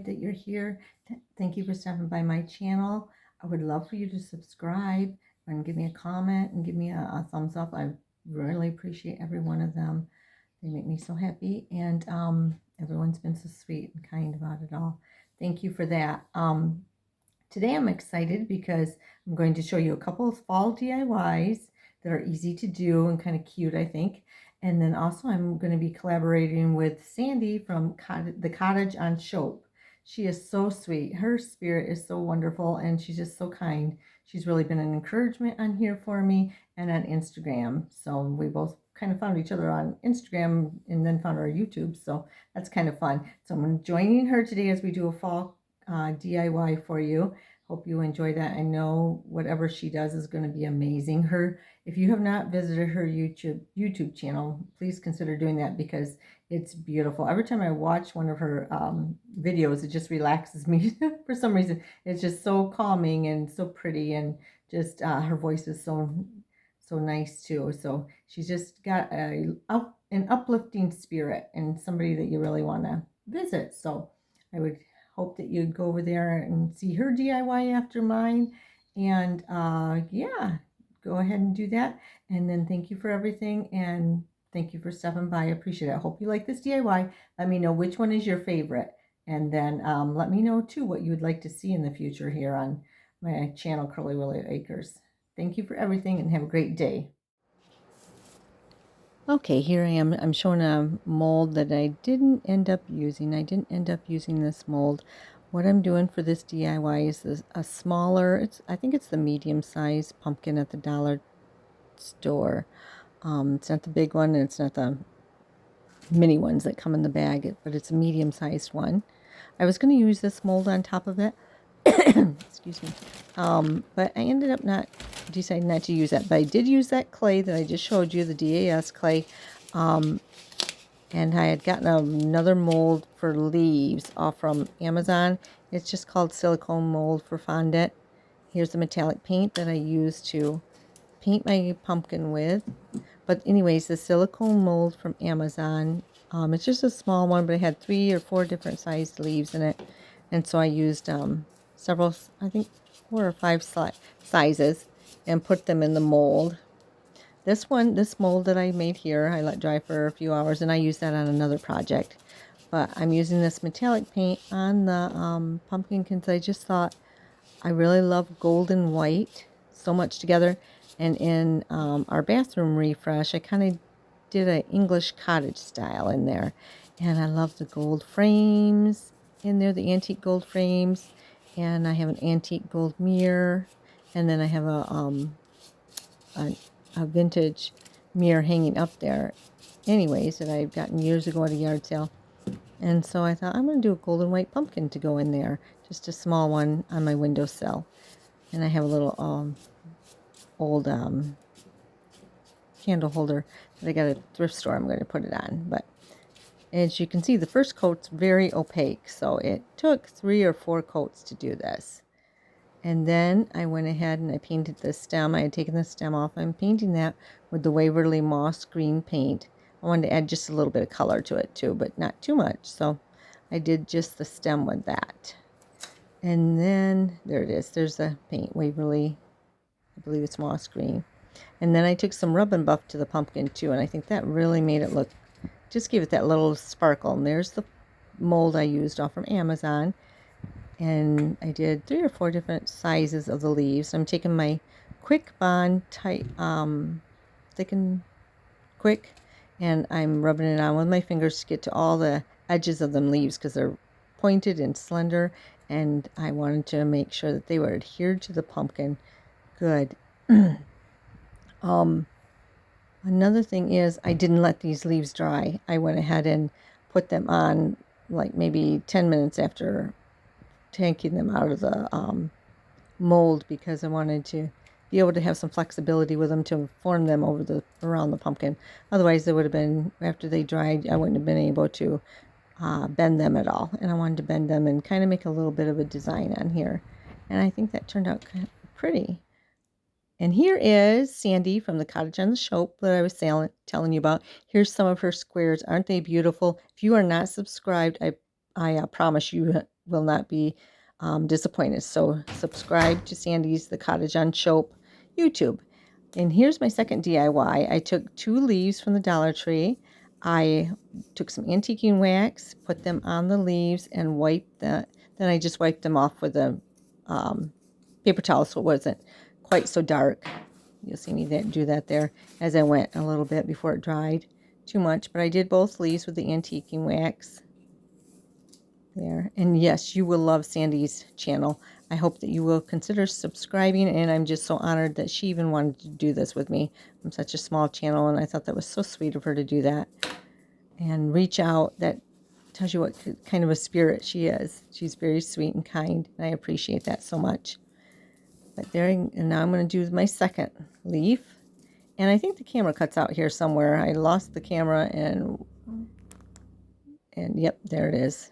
glad that you're here. Thank you for stopping by my channel. I would love for you to subscribe and give me a comment and give me a thumbs up. I really appreciate every one of them. They make me so happy, and everyone's been so sweet and kind about it all. Thank you for that. Today I'm excited because I'm going to show you a couple of fall DIYs that are easy to do and kind of cute, I think. And then also I'm going to be collaborating with Sandy from the Cottage on Shope. She is so sweet. Her spirit is so wonderful, and she's just so kind. She's really been an encouragement on here for me and on Instagram. So we both kind of found each other on Instagram and then found our YouTube. So that's kind of fun. So I'm joining her today as we do a fall DIY for you. Hope you enjoy that. I know whatever she does is going to be amazing. If you have not visited her YouTube channel, please consider doing that because it's beautiful. Every time I watch one of her videos, it just relaxes me for some reason. It's just so calming and so pretty, and just her voice is so nice too. So she's just got an uplifting spirit and somebody that you really want to visit. So I would hope that you'd go over there and see her DIY after mine. And yeah, go ahead and do that. And then thank you for everything. And thank you for stopping by. I appreciate it. I hope you like this DIY. Let me know which one is your favorite. And then let me know too what you would like to see in the future here on my channel, Curly Willy Acres. Thank you for everything and have a great day. Okay, here I am. I'm showing a mold that I didn't end up using. I didn't end up using this mold. What I'm doing for this DIY is a smaller, I think it's the medium-sized pumpkin at the dollar store. It's not the big one, and it's not the mini ones that come in the bag, but it's a medium-sized one. I was going to use this mold on top of it. Excuse me. But I ended up deciding not to use that. But I did use that clay that I just showed you, the DAS clay. And I had gotten another mold for leaves off from Amazon. It's just called silicone mold for fondant. Here's the metallic paint that I used to paint my pumpkin with. But anyways, the silicone mold from Amazon. It's just a small one, but it had 3 or 4 different sized leaves in it. And so I used several, I think 4 or 5 sizes, and put them in the mold. This mold that I made here, I let dry for a few hours, and I used that on another project. But I'm using this metallic paint on the pumpkin because I just thought I really love gold and white so much together. And in our bathroom refresh, I kind of did an English cottage style in there. And I love the gold frames in there, the antique gold frames. And I have an antique gold mirror. And then I have a vintage mirror hanging up there. Anyways, that I've gotten years ago at a yard sale. And so I thought I'm going to do a gold and white pumpkin to go in there. Just a small one on my windowsill. And I have a little old candle holder that I got at a thrift store. I'm going to put it on. But as you can see, the first coat's very opaque. So it took 3 or 4 coats to do this. And then I went ahead and I painted the stem. I had taken the stem off. I'm painting that with the Waverly Moss Green paint. I wanted to add just a little bit of color to it too, but not too much. So I did just the stem with that. And then there it is. There's the paint, Waverly. I believe it's moss green. And then I took some Rub and Buff to the pumpkin too, and I think that really made it look, just gave it that little sparkle. And there's the mold I used off from Amazon. And I did 3 or 4 different sizes of the leaves. I'm taking my Quick Bond Thicken Quick, and I'm rubbing it on with my fingers to get to all the edges of them leaves because they're pointed and slender, and I wanted to make sure that they were adhered to the pumpkin good. Another thing is I didn't let these leaves dry. I went ahead and put them on like maybe 10 minutes after taking them out of the mold because I wanted to be able to have some flexibility with them to form them around the pumpkin. Otherwise, they would have been, after they dried, I wouldn't have been able to bend them at all. And I wanted to bend them and kind of make a little bit of a design on here. And I think that turned out kind of pretty. And here is Sandy from the Cottage on the Shope that I was telling you about. Here's some of her squares. Aren't they beautiful? If you are not subscribed, I promise you will not be disappointed. So subscribe to Sandy's The Cottage on Chope YouTube. And here's my second DIY. I took 2 leaves from the Dollar Tree. I took some antiquing wax, put them on the leaves, and wiped that. Then I just wiped them off with a paper towel so it wasn't quite so dark. You'll see me do that there as I went a little bit before it dried too much. But I did both leaves with the antiquing wax there. And yes, you will love Sandy's channel. I hope that you will consider subscribing, and I'm just so honored that she even wanted to do this with me. I'm such a small channel, and I thought that was so sweet of her to do that and reach out. That tells you what kind of a spirit she is. She's very sweet and kind, and I appreciate that so much. But there, and now I'm going to do my second leaf, and I think the camera cuts out here somewhere. I lost the camera, and yep, there it is.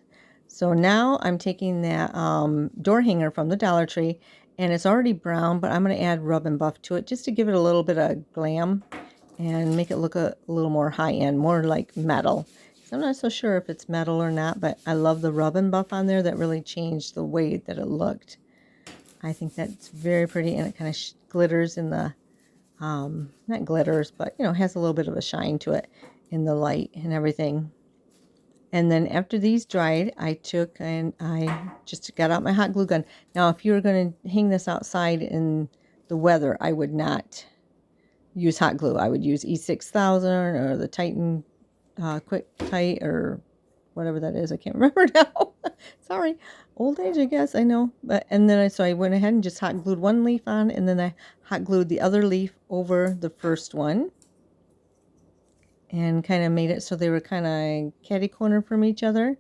So now I'm taking that door hanger from the Dollar Tree, and it's already brown, but I'm going to add rub and buff to it just to give it a little bit of glam and make it look a little more high-end, more like metal. So I'm not so sure if it's metal or not, but I love the rub and buff on there. That really changed the way that it looked. I think that's very pretty, and it kind of glitters in the, not glitters, but, you know, has a little bit of a shine to it in the light and everything. And then after these dried, I took and I just got out my hot glue gun. Now, if you were going to hang this outside in the weather, I would not use hot glue. I would use E6000 or the Titan Quick Tight or whatever that is. I can't remember now. Sorry. Old age, I guess. I know. And then so I went ahead and just hot glued one leaf on, and then I hot glued the other leaf over the first one. And kind of made it so they were kind of catty corner from each other.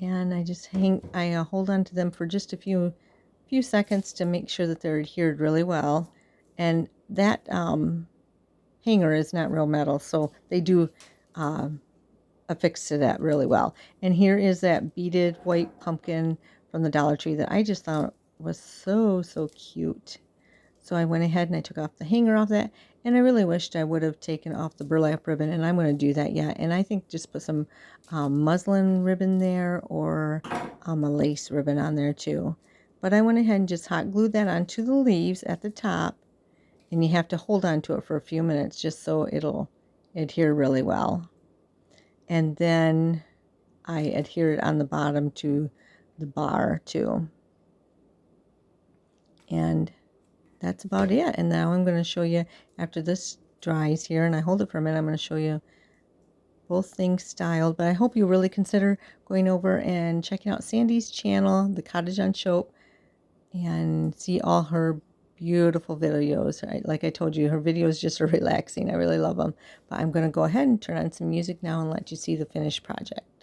And I just hold on to them for just a few seconds to make sure that they're adhered really well. And that hanger is not real metal, so they do affix to that really well. And here is that beaded white pumpkin from the Dollar Tree that I just thought was so cute. So I went ahead and I took off the hanger off that, and I really wished I would have taken off the burlap ribbon, and I'm going to do that yet. And I think just put some muslin ribbon there, or a lace ribbon on there too. But I went ahead and just hot glued that onto the leaves at the top, and you have to hold on to it for a few minutes just so it'll adhere really well. And then I adhere it on the bottom to the bar too. And that's about it. And now I'm going to show you, after this dries here and I hold it for a minute, I'm going to show you both things styled. But I hope you really consider going over and checking out Sandy's channel, The Cottage on Chope, and see all her beautiful videos. Like I told you, her videos just are relaxing. I really love them. But I'm going to go ahead and turn on some music now and let you see the finished project.